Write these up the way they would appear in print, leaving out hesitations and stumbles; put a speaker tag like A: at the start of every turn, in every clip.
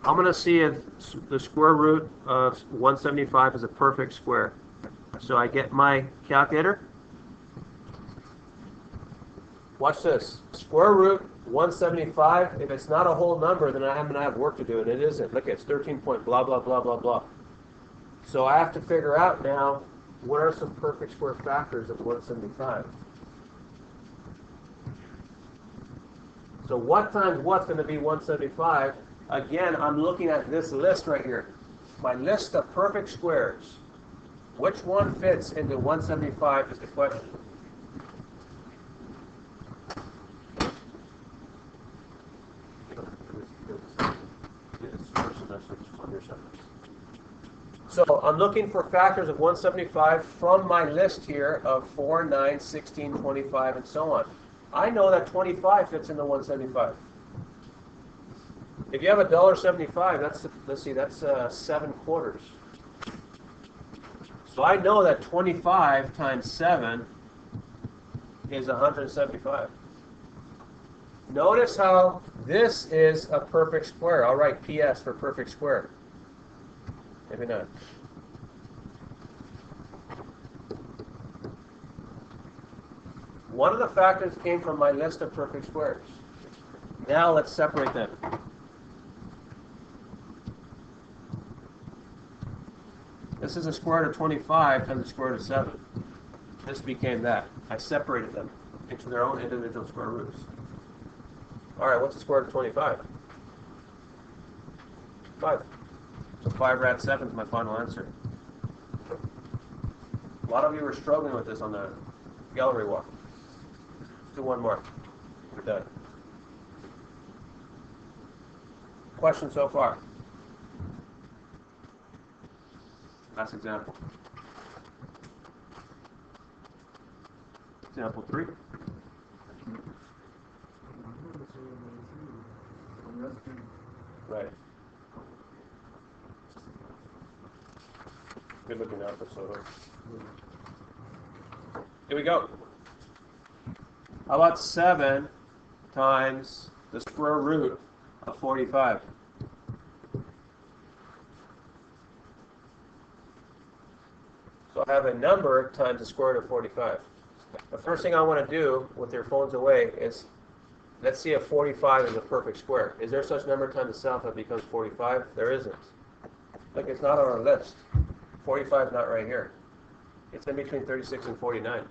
A: I'm going to see if the square root of 175 is a perfect square. So I get my calculator. Watch this. Square root 175, if it's not a whole number, then I'm going to have work to do, and it isn't. Look, it's 13 point blah, blah, blah, blah, blah. So I have to figure out now, what are some perfect square factors of 175? So what times what's going to be 175? Again, I'm looking at this list right here. My list of perfect squares. Which one fits into 175 is the question. So I'm looking for factors of 175 from my list here of 4, 9, 16, 25, and so on. I know that 25 fits into 175. If you have $1.75, that's, let's see, that's 7 quarters. So I know that 25 times 7 is 175. Notice how this is a perfect square. I'll write PS for perfect square. Maybe not. One of the factors came from my list of perfect squares. Now let's separate them. This is a square root of 25 times the square root of 7. This became that. I separated them into their own individual square roots. All right, what's the square root of 25? 5. So 5 rad 7 is my final answer. A lot of you were struggling with this on the gallery walk. Let's do one more. We're done. Question so far? Last example. Example 3. Right. Good looking episode. Here we go. How about 7 times the square root of 45? So I have a number times the square root of 45. The first thing I want to do with your phones away is, let's see if 45 is a perfect square. Is there such number times itself that becomes 45? There isn't. Look, it's not on our list. 45 is not right here. It's in between 36 and 49.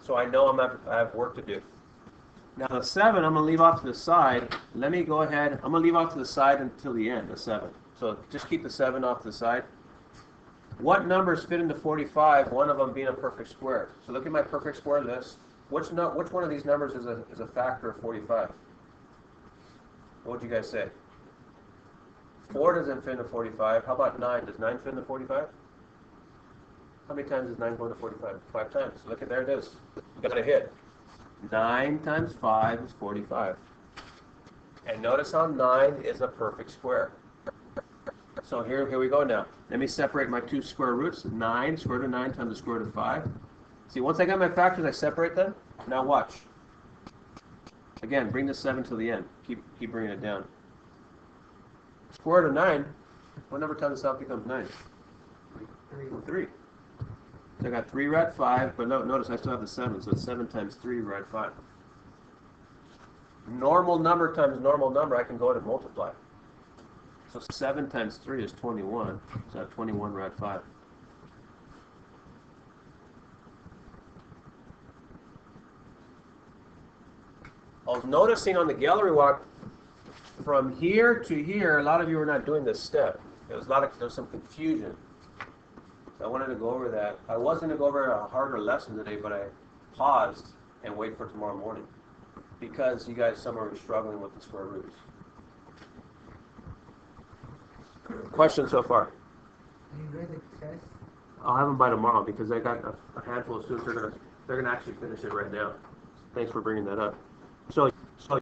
A: So I know I have work to do. Now the 7 I'm going to leave off to the side. Let me go ahead. I'm going to leave off to the side until the end, the 7. So just keep the 7 off to the side. What numbers fit into 45, one of them being a perfect square? So look at my perfect square list. Which one of these numbers is a factor of 45? What would you guys say? 4 doesn't fit into 45. How about 9? Does 9 fit into 45? How many times does 9 go into 45? 5 times. Look at, there it is. You got a hit. 9 times 5 is 45. And notice how 9 is a perfect square. So here we go now. Let me separate my two square roots. 9, square root of 9 times the square root of 5. See, once I got my factors, I separate them. Now watch. Again, bring the 7 to the end. Keep bringing it down. Square root of 9, what number times itself becomes 9? 3. So I got 3 rad 5, but notice I still have the 7, so it's 7 times 3 rad 5. Normal number times normal number, I can go ahead and multiply. So 7 times 3 is 21, so I have 21 rad 5. I was noticing on the gallery walk, from here to here, a lot of you were not doing this step. There's some confusion. So I wanted to go over that. I was going to go over a harder lesson today, but I paused and wait for tomorrow morning because you guys, some are struggling with the square roots. Questions so far?
B: Are you ready to test?
A: I'll have them by tomorrow because I got a handful of students. They're gonna actually finish it right now. Thanks for bringing that up.